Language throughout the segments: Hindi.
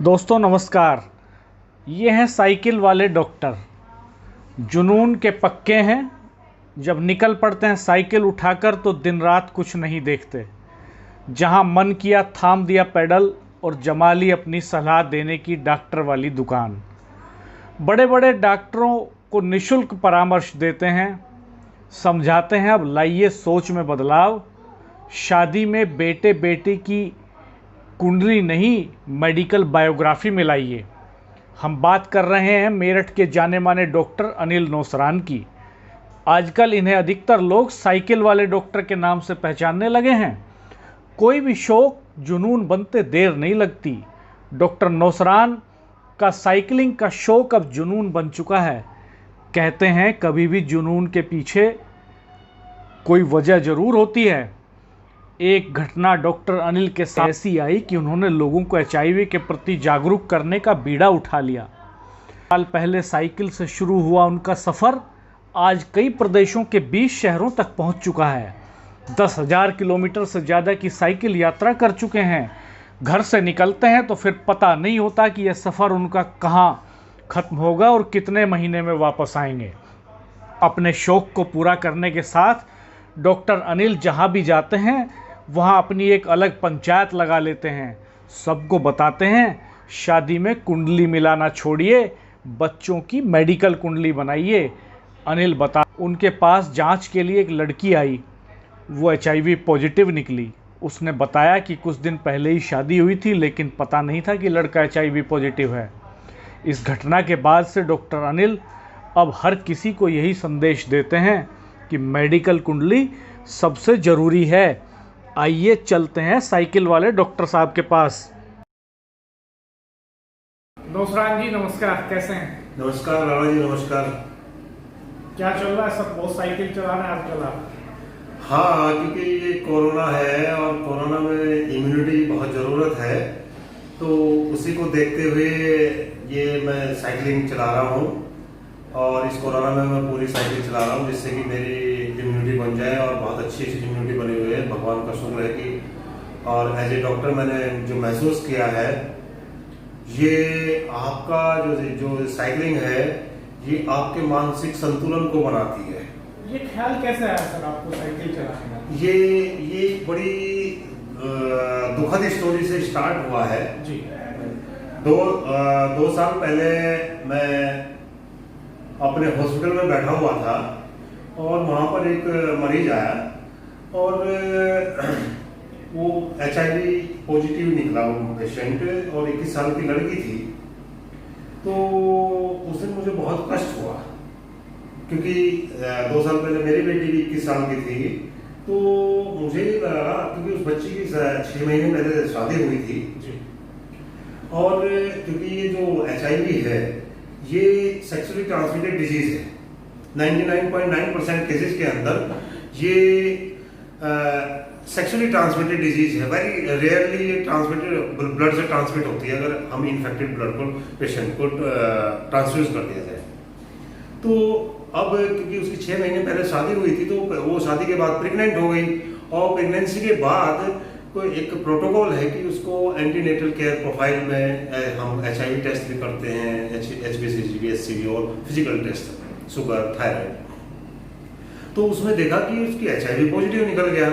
दोस्तों नमस्कार। ये हैं साइकिल वाले डॉक्टर। जुनून के पक्के हैं। जब निकल पड़ते हैं साइकिल उठाकर तो दिन रात कुछ नहीं देखते। जहां मन किया थाम दिया पेडल और जमा ली अपनी सलाह देने की डॉक्टर वाली दुकान। बड़े बड़े डॉक्टरों को निःशुल्क परामर्श देते हैं, समझाते हैं अब लाइए सोच में बदलाव। शादी में बेटे बेटी की कुंडली नहीं, मेडिकल बायोग्राफी में लाइए। हम बात कर रहे हैं मेरठ के जाने माने डॉक्टर अनिल नौसरान की। आजकल इन्हें अधिकतर लोग साइकिल वाले डॉक्टर के नाम से पहचानने लगे हैं। कोई भी शौक जुनून बनते देर नहीं लगती। डॉक्टर नौसरान का साइकिलिंग का शौक अब जुनून बन चुका है। कहते हैं कभी भी जुनून के पीछे कोई वजह जरूर होती है। एक घटना डॉक्टर अनिल के साथ ऐसी आई कि उन्होंने लोगों को HIV के प्रति जागरूक करने का बीड़ा उठा लिया। साल पहले साइकिल से शुरू हुआ उनका सफ़र आज कई प्रदेशों के 20 शहरों तक पहुंच चुका है। 10,000 किलोमीटर से ज़्यादा की साइकिल यात्रा कर चुके हैं। घर से निकलते हैं तो फिर पता नहीं होता कि यह सफ़र उनका कहाँ ख़त्म होगा और कितने महीने में वापस आएंगे। अपने शौक़ को पूरा करने के साथ डॉक्टर अनिल जहाँ भी जाते हैं वहाँ अपनी एक अलग पंचायत लगा लेते हैं। सबको बताते हैं शादी में कुंडली मिलाना छोड़िए, बच्चों की मेडिकल कुंडली बनाइए। अनिल बता उनके पास जांच के लिए एक लड़की आई, वो HIV पॉजिटिव निकली। उसने बताया कि कुछ दिन पहले ही शादी हुई थी लेकिन पता नहीं था कि लड़का HIV पॉजिटिव है। इस घटना के बाद से डॉक्टर अनिल अब हर किसी को यही संदेश देते हैं कि मेडिकल कुंडली सबसे ज़रूरी है। आइए चलते हैं साइकिल वाले डॉक्टर साहब के पास। नौसरान जी नमस्कार, कैसे हैं? नमस्कार राणा जी, नमस्कार। क्या चल रहा है? सब बहुत साइकिल चला रहे हैं आजकल आप? हाँ, क्योंकि ये कोरोना है और कोरोना में इम्यूनिटी बहुत ज़रूरत है, तो उसी को देखते हुए ये मैं साइकिलिंग चला रहा हूँ। और इस कोरोना में मैं पूरी साइकिल चला रहा हूँ जिससे कि मेरी इम्यूनिटी बन जाए और बहुत अच्छी इम्यूनिटी बनी हुई है, भगवान का शुक्र है कि। और एज ए डॉक्टर मैंने जो महसूस किया है, ये आपका जो साइकिलिंग है ये आपके मानसिक संतुलन को बनाती है। ये ख्याल कैसे आया सर आपको साइकिल चलाने का? ये बड़ी दुखद स्टोरी से स्टार्ट हुआ है जी। दो साल पहले मैं अपने हॉस्पिटल में बैठा हुआ था और वहाँ पर एक मरीज आया और वो HIV पॉजिटिव निकला वो पेशेंट, और 21 साल की लड़की थी। तो उस दिन मुझे बहुत कष्ट हुआ क्योंकि 2 साल पहले मेरी बेटी भी 21 साल की थी। तो मुझे लगा क्योंकि उस बच्ची की 6 महीने पहले शादी हुई थी जी। और क्योंकि ये जो HIV है ये सेक्सुअली ट्रांसमिटेड डिजीज है। 99.9% केसेस के अंदर ये सेक्सुअली ट्रांसमिटेड डिजीज है। वेरी रेयरली ये ट्रांसमिटेड ब्लड से ट्रांसमिट होती है अगर हम इन्फेक्टेड ब्लड को पेशेंट को ट्रांसफ्यूज कर दिया जाए। तो अब क्योंकि उसकी 6 महीने पहले शादी हुई थी तो वो शादी के बाद प्रेग्नेंट हो गई, और प्रेगनेंसी के बाद कोई एक प्रोटोकॉल है कि उसको एंटीनेटल केयर प्रोफाइल में हम HIV टेस्ट भी करते हैं, HbCG, HCV और फिजिकल टेस्ट, शुगर, थायराइड। तो उसमें देखा कि उसकी HIV पॉजिटिव निकल गया।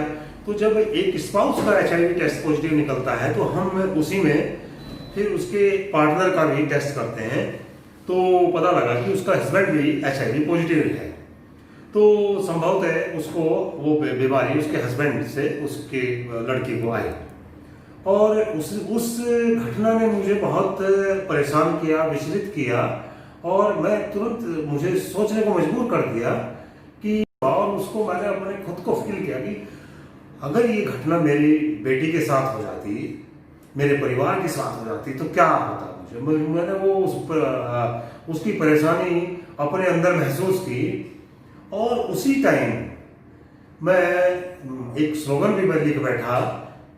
तो जब एक स्पाउस का HIV टेस्ट पॉजिटिव निकलता है तो हम उसी में फिर उसके पार्टनर का भी टेस्ट करते हैं। तो पता लगा कि उसका हस्बैंड भी HIV पॉजिटिव है। तो संभवतः उसको वो बीमारी उसके हस्बैंड से उसके लड़की को आई, और उस घटना ने मुझे बहुत परेशान किया, विचलित किया, और मैं तुरंत मुझे सोचने को मजबूर कर दिया कि, और उसको मैंने अपने खुद को फील किया कि अगर ये घटना मेरी बेटी के साथ हो जाती, मेरे परिवार के साथ हो जाती तो क्या होता मुझे। मैंने वो उसकी परेशानी अपने अंदर महसूस की, और उसी टाइम मैं एक स्लोगन भी मैं लिख बैठा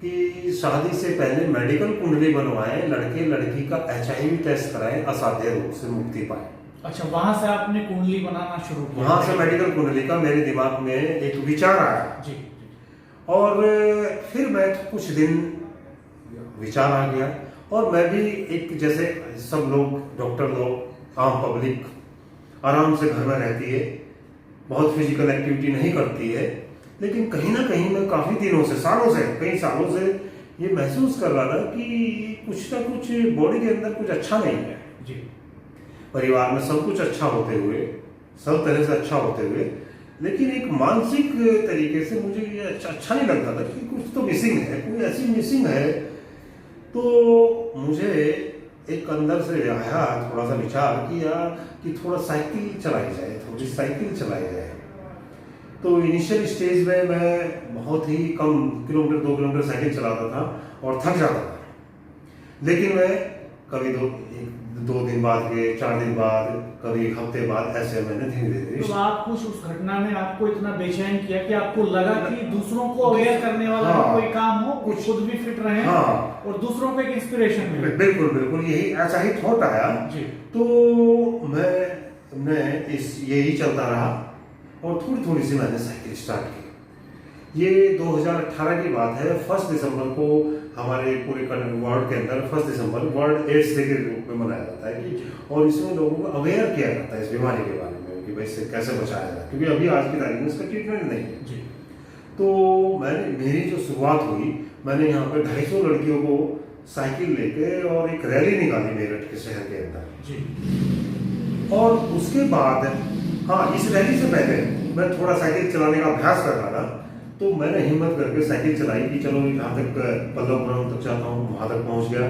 कि शादी से पहले मेडिकल कुंडली बनवाएं, लड़के लड़की का HIV टेस्ट कराएं, असाध्य रोग से मुक्ति पाए। अच्छा, वहां से आपने कुंडली बनाना शुरू किया? वहां से मेडिकल कुंडली का मेरे दिमाग में एक विचार आया जी। और फिर मैं कुछ दिन विचार आ गया और मैं भी एक जैसे सब लोग डॉक्टर लोग आम पब्लिक आराम से घर में रहती है, बहुत फिजिकल एक्टिविटी नहीं करती है, लेकिन कहीं ना कहीं मैं काफ़ी दिनों से कई सालों से ये महसूस कर रहा था कि कुछ ना कुछ बॉडी के अंदर कुछ अच्छा नहीं है जी। परिवार में सब कुछ अच्छा होते हुए, सब तरह से अच्छा होते हुए, लेकिन एक मानसिक तरीके से मुझे ये अच्छा नहीं लगता था कि कुछ तो मिसिंग है, कोई ऐसी मिसिंग है। तो मुझे एक अंदर से आया थोड़ा सा विचार किया कि थोड़ा साइकिल चलाई जाए, थोड़ी साइकिल चलाई जाए। तो इनिशियल स्टेज में मैं बहुत ही कम किलोमीटर 2 किलोमीटर साइकिल चलाता था और थक जाता था, लेकिन मैं कभी 2 दिन बाद के 4 दिन बाद, कभी 1 हफ्ते बाद, ऐसे मैंने धीरे धीरे। तो आप कुछ उस घटना ने आपको इतना बेचैन किया कि आपको लगा कि दूसरों को अवेयर करने वाला कोई काम हो, कुछ खुद भी फिट रहे और दूसरों को एक इंस्पिरेशन मिले। बिल्कुल बिल्कुल, यही ऐसा ही थॉट आया जी। तो मैं यही चलता रहा और थोड़ी थोड़ी सी मैंने साइकिल स्टार्ट की। ये 2018 की बात है। 1 दिसंबर को हमारे पूरे वर्ल्ड के अंदर 1 दिसंबर वर्ल्ड एड्स डे के रूप में मनाया जाता है और इसमें लोगों को अवेयर किया जाता है इस बीमारी के बारे में कि भाई इससे कैसे बचाया जाए, क्योंकि अभी आज की तारीख में इसका ट्रीटमेंट नहीं है जी। तो मेरी जो शुरुआत हुई, मैंने यहाँ पे 250 लड़कियों को साइकिल लेके और एक रैली निकाली मेरठ के शहर के अंदर जी। और उसके बाद इस रैली से पहले मैं थोड़ा साइकिल चलाने का अभ्यास कर रहा था, तो मैंने हिम्मत करके साइकिल चलाई कि चलो यहाँ तक पल्लवपुरम तक जाता हूँ, वहाँ तक पहुँच गया।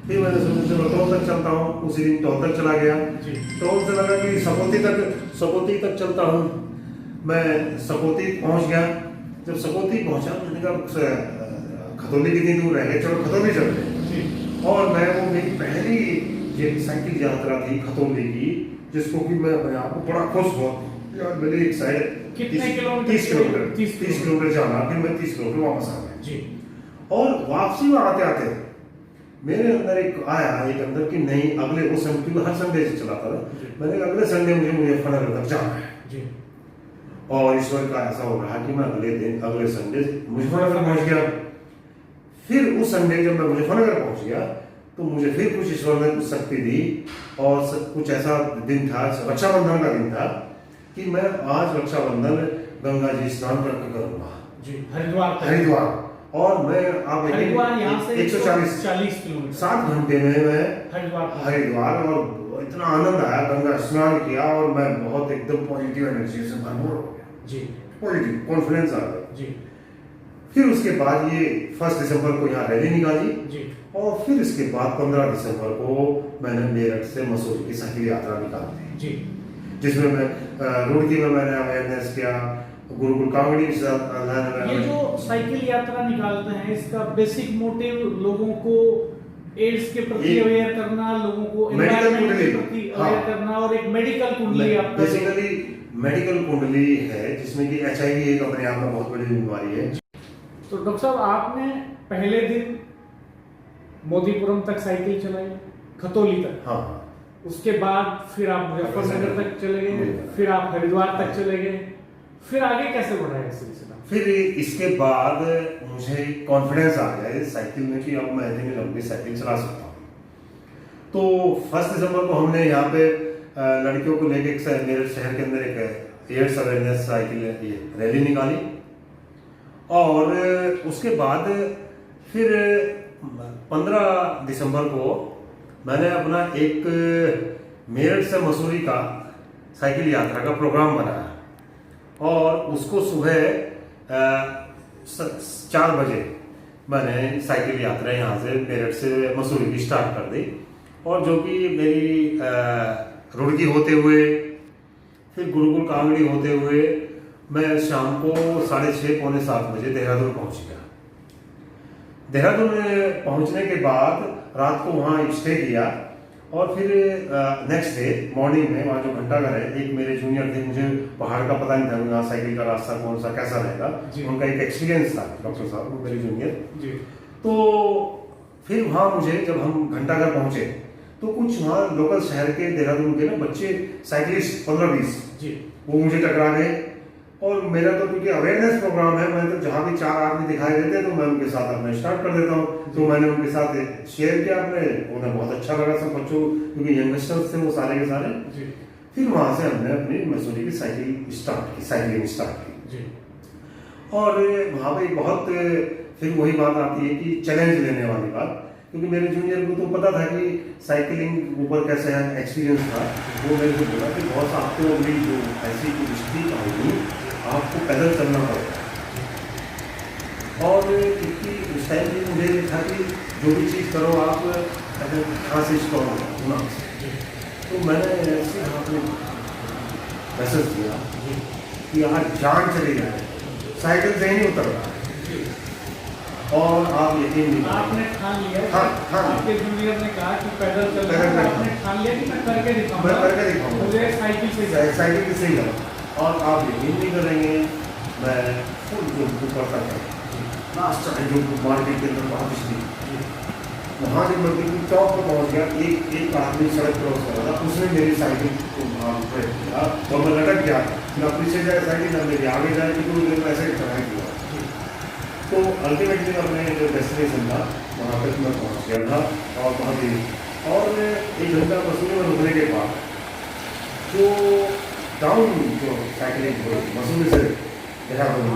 फिर मैंने सोचा चलो टोल तक चलता हूँ, उसी दिन टोल तक चला गया। टोल से लगा कि सकोती तक चलता हूँ। मैं सकोती पहुँच गया। जब सकोती पहुँचा, मैंने कहा खतौली कितनी दूर है, चलो खतौली चलते। और मैं वो मेरी पहली ये साइकिल यात्रा थी खतौली की, जिसको कि मैं आपको बड़ा खुश हुआ यार। मैंने एक साइड कितने किलोमीटर? 30 किलोमीटर जाना, फिर मैं 30 किलोमीटर वापस आ गया जी। और वापसी में आते आते मेरे अंदर एक अंदर कि नहीं, अगले उस संडे हर संडे से चलाता था, मैंने अगले संडे मुझे मुजफ्फरनगर तक जाना है जी। और ईश्वर का ऐसा हो रहा कि मैं अगले संडे मुजफ्फरनगर पहुंच गया। फिर उस संडे जब मैं मुजफ्फरनगर पहुंच गया तो मुझे फिर कुछ ईश्वर ने कुछ शक्ति दी और कुछ ऐसा दिन था, रक्षाबंधन का दिन था, कि मैं आज रक्षाबंधन गंगा जी स्नान करके करूंगा जी, हरिद्वार। और मैं आप यहाँ से 140 किलोमीटर 7 घंटे में मैं हरिद्वार, और इतना आनंद आया, गंगा स्नान किया और मैं बहुत एकदम पॉजिटिव एनर्जी से भरपूर हो गया जी, पॉजिटिव कॉन्फिडेंस आ गया जी। फिर उसके बाद ये 1 दिसंबर को यहाँ रैली निकाली जी। और फिर इसके बाद 15 दिसंबर को मैंने मेरठ से मसूरी की साइकिल यात्रा निकाली जी, जिसमें मैं रुड़की में मैंने अवेयरनेस किया, गुरुकुल कांगड़ी के साथ। ये जो साइकिल यात्रा निकालते हैं, इसका बेसिक मोटिव लोगों को एड्स के प्रति अवेयर करना, लोगों को एनवायरनमेंट के प्रति अवेयर करना, और एक मेडिकल कुंडली बेसिकली मेडिकल कुंडली है, जिसमें कि HIV एक अपने आप में बहुत बड़ी बीमारी है। तो डॉक्टर साहब, आपने पहले दिन मोदीपुरम तक साइकिल चलाई, खतौली तक, उसके बाद फिर आप मुजफ्फरनगर तक चले गए, फिर आप हरिद्वार तक चले गए, फिर आगे कैसे बढ़ा है सिलसिला? फिर इसके बाद मुझे कॉन्फिडेंस आ गया इस साइकिल में कि अब मैं इतनी लंबी साइकिल चला सकता हूँ। तो 1 दिसंबर को हमने यहाँ पे लड़कियों को लेके मेरे शहर के अंदर एक एड्स अवेयरनेस साइकिल रैली निकाली, और उसके बाद फिर 15 दिसंबर को मैंने अपना एक मेरठ से मसूरी का साइकिल यात्रा का प्रोग्राम बनाया, और उसको सुबह 4 बजे मैंने साइकिल यात्रा यहाँ से मेरठ से मसूरी की स्टार्ट कर दी, और जो कि मेरी रुड़की होते हुए, फिर गुरुकुल कांगड़ी होते हुए, मैं शाम को 6:30 पौने 7 बजे देहरादून पहुँच गया। देहरादून पहुँचने के बाद रात को वहाँ स्टे किया, और फिर नेक्स्ट डे मॉर्निंग में वहाँ जो घंटाघर है, एक मेरे जूनियर थे, मुझे पहाड़ का पता नहीं था, वहाँ साइकिल का रास्ता कौन सा कैसा रहेगा, उनका एक एक्सपीरियंस था डॉक्टर साहब, वो मेरे जूनियर। तो फिर वहाँ मुझे जब हम घंटाघर पहुँचे तो कुछ वहाँ लोकल शहर के देहरादून के ना बच्चे साइकिलिस्ट 15-20 वो मुझे टकरा गए, और मेरा तो क्योंकि अवेयरनेस प्रोग्राम है, मैं तो जहाँ भी 4 आदमी दिखाई देते हैं तो मैं उनके साथ अपना स्टार्ट कर देता हूँ। तो मैंने उनके साथ शेयर किया अपने, उन्हें बहुत अच्छा लगा सब बच्चों, क्योंकि यंगस्टर्स थे वो सारे के सारे। फिर वहाँ से हमने अपनी मसूरी की साइकिलिंग स्टार्ट की। और वहाँ पे बहुत फिर वही बात आती है कि चैलेंज लेने वाली बात, क्योंकि मेरे जूनियर को तो पता था कि साइकिलिंग ऊपर कैसे है, एक्सपीरियंस था। वो मेरे को बोला कि बहुत आपको अभी जो ऐसी कोई स्थिति आएगी आपको पैदल चलना पड़ेगा। और क्योंकि उस टाइम भी मुझे था कि जो भी चीज़ करो आप अगर कहाँ से स्टॉप होना, तो मैंने ऐसे हाथ में मैसेज दिया कि आज जान चली जाए, साइकिल से ही नहीं उतर रहा। और आप यकीन नहीं, आपने ठान लिया। हाँ, आपके जूनियर ने कहा कि पैदल चलना, आपने ठान लिया कि मैं करके दिखाऊंगा, मुझे साइकिल से ही जाना। और आप यकीन नहीं करेंगे, मैं फुल जो करता था लास्ट टाइम जो मार्केट के अंदर बहुत स्थिति, वहाँ जब मैं चौक पर पहुँच गया, एक आदमी सड़क क्रॉस कर रहा था, उसने मेरी साइकिल को ब्रेक किया और मैं लटक गया। ना पीछे जाए साइकिल, ना मेरी आगे जाए, क्योंकि तो ऐसे ट्राई किया। तो अल्टीमेटली अपने जो डेस्टिनेशन था वहाँ तक मैं पहुँच गया था। और वहाँ भी और 1 घंटा मसूरी में रुकने के बाद जो डाउन जो साइकिलिंग मसूरी से देहरादून,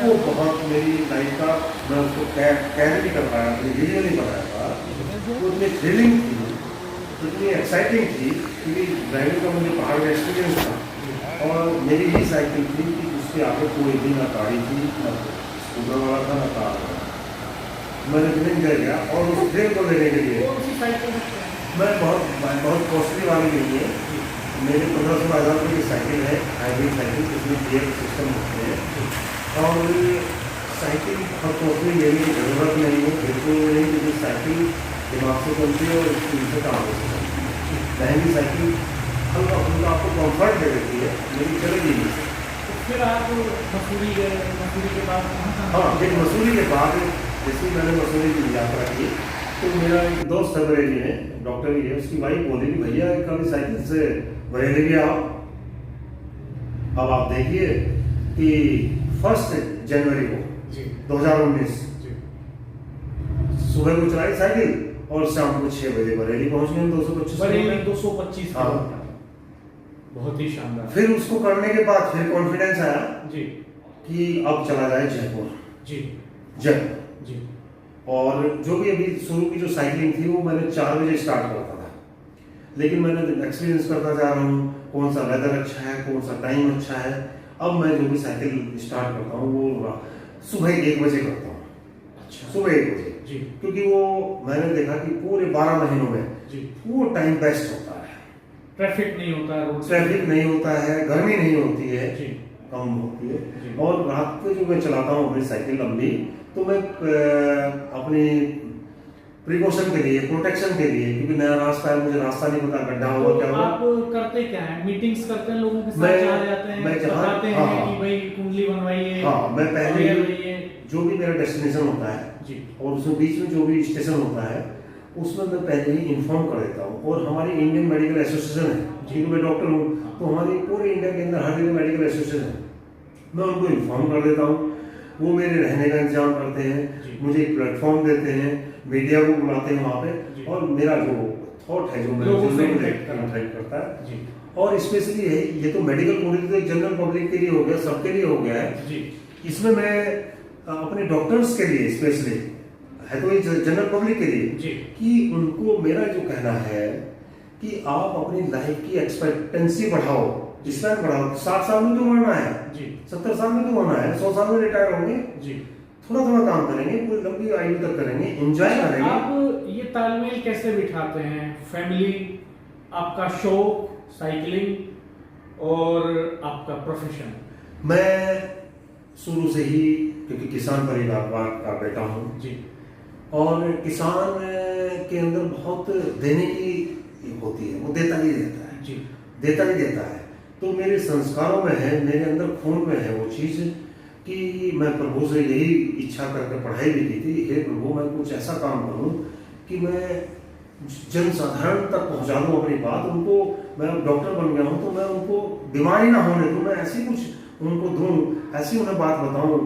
वो बहुत मेरी लाइफ का, मैं उसको कैरी नहीं कर पाया, अपनी वीडियो नहीं बनाया था। वो इतनी थ्रिलिंग थी, इतनी एक्साइटिंग थी, क्योंकि ड्राइविंग का मुझे पहाड़ का एक्सपीरियंस था। और मेरी ही साइकिल थी कि उसके आगे कोई भी ना गाड़ी थी, ना स्कूटर वाला था, ना कार वाला। मैंने ट्रेन कर गया और उस ट्रेन को लेने के लिए मैं बहुत कॉस्टली वाली नहीं है, मेरे 1500 रुपये की साइकिल है, हाइब्रिड साइकिल, जिसमें गियर सिस्टम होते हैं। और साइकिल बहुत कॉस्टली लेने की ज़रूरत नहीं है, बिल्कुल नहीं, क्योंकि साइकिल दिमाग से चलती है और स्पीड से काम होती है। महंगी साइकिल हल्का फुल्का आपको कम्फर्ट दे देती है, लेकिन चलेगी नहीं। फिर आप मसूरी गए, मसूरी के बाद हाँ, फिर मसूरी के बाद जैसे मैंने मसूरी की यात्रा की, तो मेरा एक दोस्त है बरेली में, डॉक्टर ही है, उसकी वाइफ बोली कि भैया कभी साइकिल से बरेली गया आओ। अब आप देखिए कि 1 जनवरी को 2019 सुबह को चलाई साइकिल और शाम को 6 बजे बरेली पहुंच गए। 225 हाँ, बहुत ही शानदार। फिर उसको करने के बाद फिर कॉन्फिडेंस आया जी कि अब चला जाए जयपुर। जयपुर जी। और जो भी अभी शुरू की जो साइकिलिंग थी वो मैंने 4 बजे स्टार्ट करता था, लेकिन मैंने एक्सपीरियंस करता जा रहा हूँ कौन सा वेदर अच्छा है, कौन सा टाइम अच्छा है। अब मैं जो भी साइकिल स्टार्ट करता हूँ वो सुबह 1 बजे करता हूँ। अच्छा, सुबह 1 बजे जी। क्योंकि वो मैंने देखा कि पूरे 12 महीनों में जी वो टाइम बेस्ट होता है, ट्रैफिक नहीं होता है, ट्रैफिक नहीं होता है, गर्मी नहीं होती है, जी, कम होती है। जी। और रात को जो मैं चलाता हूँ अपनी साइकिल लंबी, तो मैं अपनी प्रिकॉशन के लिए, प्रोटेक्शन के लिए, क्योंकि नया रास्ता है, मुझे रास्ता नहीं पता, गड्ढा होगा क्या होगा। आप करते क्या है? मीटिंग्स करते हैं लोगों के साथ, मैं जाते हैं, मैं जहाँ बताते हैं कि भाई कुंडली बनवाइए। हाँ, मैं पहले बनवाइए। जो भी मेरा डेस्टिनेशन होता है जी, और उसमें बीच में जो भी स्टेशन होता है उसमें मैं पहले ही इन्फॉर्म कर देता हूँ। और हमारी इंडियन मेडिकल एसोसिएशन है, क्योंकि मैं डॉक्टर हूँ, तो हमारी पूरे इंडिया के अंदर हर जगह मेडिकल एसोसिएशन है, मैं उनको इन्फॉर्म कर देता हूँ। वो मेरे रहने का इंतजाम करते हैं, मुझे एक प्लेटफॉर्म देते हैं, मीडिया को बुलाते हैं वहाँ पे, और मेरा जो थॉट है जो मेरे इंटरेक्ट करता है जी। और स्पेशली है ये तो मेडिकल कम्युनिटी तो जनरल पब्लिक के लिए हो गया, सबके लिए हो गया है जी। इसमें मैं अपने डॉक्टर्स के लिए स्पेशली है, तो ये जनरल पब्लिक के लिए जी, कि उनको मेरा जो कहना है कि आप अपनी लाइफ की एक्सपेक्टेंसी बढ़ाओ, स्पैन बढ़ाओ। 60 साल में तो मरना है जी, 70 साल में तो होना है, 100 साल में रिटायर होंगे जी। थोड़ा थोड़ा काम करेंगे, पूरी लंबी आयु तक करेंगे, एंजॉय करेंगे। आप ये तालमेल कैसे बिठाते हैं? फैमिली, आपका शौक साइकिलिंग और आपका प्रोफेशन? मैं शुरू से ही, क्योंकि किसान परिवार का बेटा हूँ जी, और किसान के अंदर बहुत देने की होती है, वो देता नहीं देता है जी, देता नहीं देता है। तो मेरे संस्कारों में है, मेरे अंदर खून में है वो चीज़ कि मैं प्रभु से यही इच्छा करके पढ़ाई भी की थी, हे प्रभु मैं कुछ ऐसा काम करूं कि मैं जनसाधारण तक पहुंचा दूं अपनी बात उनको। मैं डॉक्टर बन गया हूं तो मैं उनको बीमारी ना होने दूं, मैं ऐसी कुछ उनको दूं, ऐसी उन्हें बात बताऊं।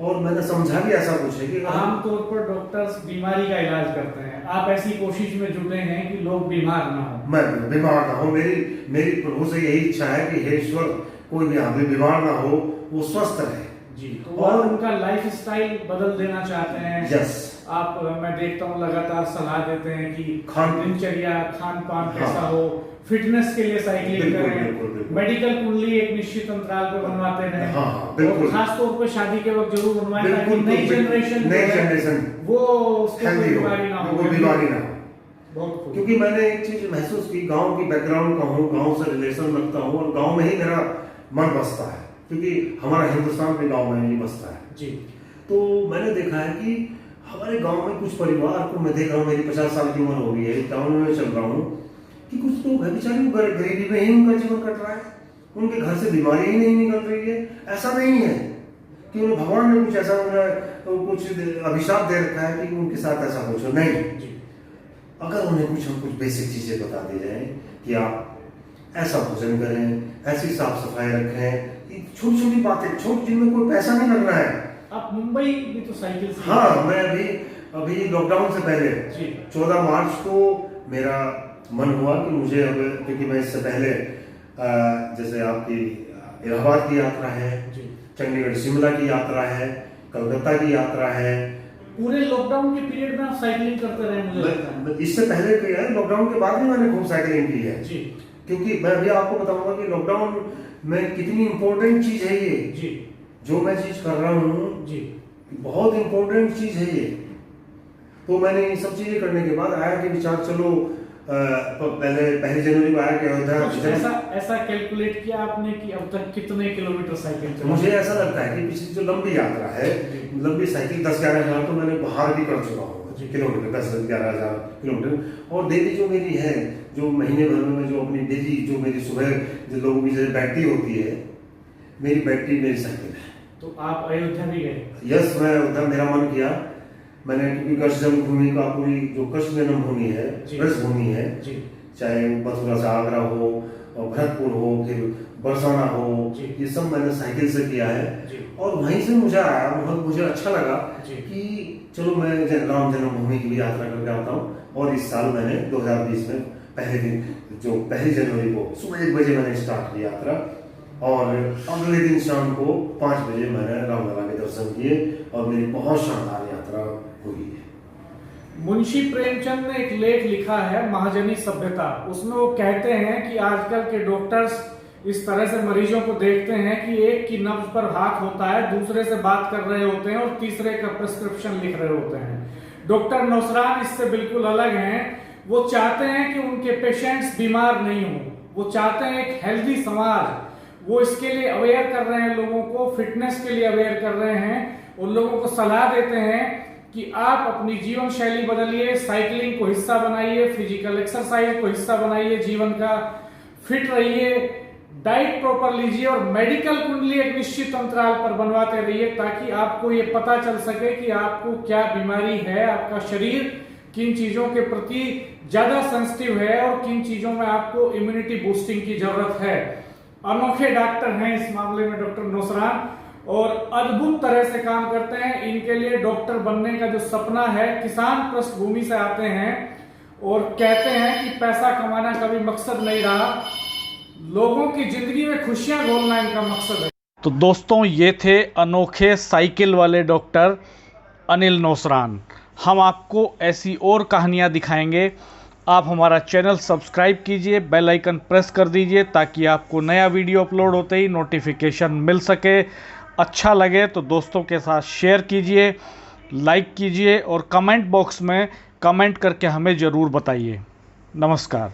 और मैंने समझा भी ऐसा कुछ है कि आमतौर पर डॉक्टर्स बीमारी का इलाज करते हैं, आप ऐसी कोशिश में जुटे हैं कि लोग बीमार ना हो। मैं बीमार ना हो, मेरी प्रभु से यही इच्छा है कि हे ईश्वर कोई भी आदमी बीमार ना हो, वो स्वस्थ रहे जी। तो और उनका लाइफ स्टाइल बदल देना चाहते हैं। यस। आप, मैं देखता हूँ लगातार सलाह देते हैं कि दिनचर्या, खान पान कैसा हो, फिटनेस के लिए साइकिलिंग करें, मेडिकल कुंडली एक निश्चित अंतराल पे बनवाते हैं। और खास तौर पे शादी के वक्त जरूर बनवाएं ताकि नई जनरेशन वो उसको कोई बीमारी ना हो। बहुत, क्योंकि मैंने एक चीज महसूस की, गांव की बैकग्राउंड का हूँ, गांव से रिलेशन रखता हूँ और गांव में ही मेरा मन बसता है, क्योंकि हमारा हिंदुस्तान भी गांव में ही बसता है जी। तो मैंने देखा है कि हमारे गांव में कुछ परिवार को मैं देख रहा हूँ, मेरी 50 साल की उम्र हो गई है, टाउन में चल रहा हूँ, कि कुछ तो बेचारे गरीबी में ही उनका जीवन कट रहा है, उनके घर से बीमारी ही नहीं निकल रही है। ऐसा नहीं है कि उन्हें भगवान ने कुछ ऐसा कुछ अभिशाप दे रखा है कि उनके साथ ऐसा कुछ हो, नहीं। अगर उन्हें कुछ बेसिक चीजें बता दी जाए कि आप ऐसा भोजन करें, ऐसी साफ सफाई रखें, छोटी छोटी बातें, छोटी जिनमें कोई पैसा नहीं लगना है। आप मुंबई भी तो साइकिल से? हाँ, मैं अभी लॉकडाउन से पहले 14 मार्च को मेरा मन हुआ कि मुझे अब, क्योंकि मैं इससे पहले जैसे आपकी इलाहाबाद की यात्रा है, चंडीगढ़ शिमला की यात्रा है, कलकत्ता की यात्रा है। पूरे लॉकडाउन के पीरियड में आप साइकिलिंग करते रहे? मुझे इससे पहले किया है, लॉकडाउन के बाद भी मैंने खूब साइकिलिंग की है जी। क्योंकि मैं अभी आपको बताऊंगा कि लॉकडाउन में कितनी इंपॉर्टेंट चीज है ये जी। जो मैं चीज कर रहा हूँ जी, बहुत इंपॉर्टेंट चीज है ये। तो मैंने ये सब चीजें करने के बाद आया कि विचार, चलो पहले 1 जनवरी को आया कि अयोध्या ऐसा कैलकुलेट किया आपने कि अब तक कितने किलोमीटर साइकिल चला? मुझे ऐसा लगता है कि पिछली जो लंबी यात्रा है, लंबी साइकिल 10-11 हजार तो मैंने बाहर भी कर चुका हूँ किलोमीटर, 10-11 हजार किलोमीटर। और डेली जो मेरी है, जो महीने भर में जो अपनी डेली जो मेरी सुबह जो लोगों की जैसे बैटरी होती है, मेरी बैटरी मेरी साइकिल है। तो आप अयोध्या भी गए? यस, मैं अयोध्या, मेरा मन किया, मैंने, क्योंकि कच्छ जन्मभूमि का पूरी जो कच्छ जन्मभूमि है, ब्रजभूमि है, चाहे मथुरा से आगरा हो और भरतपुर हो, फिर बरसाना हो, ये सब मैंने साइकिल से किया है। और वहीं से मुझे आया, मुझे अच्छा लगा कि चलो मैं राम जन्मभूमि की भी यात्रा करके आता हूँ। और इस साल मैंने 2020 में पहले दिन, जो 1 जनवरी को सुबह 1 बजे मैंने स्टार्ट की यात्रा, और अगले दिन शाम को 5 बजे मैंने रामलला के दर्शन किए और मेरी बहुत शानदार यात्रा हुई है। मुंशी प्रेमचंद ने एक लेख लिखा है, महाजनी सभ्यता, उसमें वो कहते हैं कि आजकल के डॉक्टर्स इस तरह से मरीजों को देखते हैं कि एक की नब्ज पर हाथ होता है, दूसरे से बात कर रहे होते हैं और तीसरे का प्रिस्क्रिप्शन लिख रहे होते हैं। डॉक्टर नौसरान इससे बिल्कुल अलग हैं। वो चाहते हैं कि उनके पेशेंट्स बीमार नहीं हो, वो चाहते हैं एक हेल्दी समाज। वो इसके लिए अवेयर कर रहे हैं, लोगों को फिटनेस के लिए अवेयर कर रहे हैं, उन लोगों को सलाह देते हैं कि आप अपनी जीवन शैली बदलिए, साइकिलिंग को हिस्सा बनाइए, फिजिकल एक्सरसाइज को हिस्सा बनाइए, जीवन का फिट रहिए, डाइट प्रॉपर लीजिए और मेडिकल कुंडली एक निश्चित अंतराल पर बनवाते रहिए, ताकि आपको ये पता चल सके कि आपको क्या बीमारी है, आपका शरीर किन चीजों के प्रति ज्यादा सेंसिटिव है और किन चीजों में आपको इम्यूनिटी बूस्टिंग की जरूरत है। अनोखे डॉक्टर हैं इस मामले में डॉक्टर नौसरान, और अद्भुत तरह से काम करते हैं। इनके लिए डॉक्टर बनने का जो सपना है, किसान पृष्ठभूमि से आते हैं और कहते हैं कि पैसा कमाना कभी मकसद नहीं रहा, लोगों की जिंदगी में खुशियां घोलना इनका मकसद है। तो दोस्तों, ये थे अनोखे साइकिल वाले डॉक्टर अनिल नौसरान। हम आपको ऐसी और कहानियां दिखाएंगे। आप हमारा चैनल सब्सक्राइब कीजिए, बेल आइकन प्रेस कर दीजिए ताकि आपको नया वीडियो अपलोड होते ही नोटिफिकेशन मिल सके। अच्छा लगे तो दोस्तों के साथ शेयर कीजिए, लाइक कीजिए और कमेंट बॉक्स में कमेंट करके हमें ज़रूर बताइए। नमस्कार।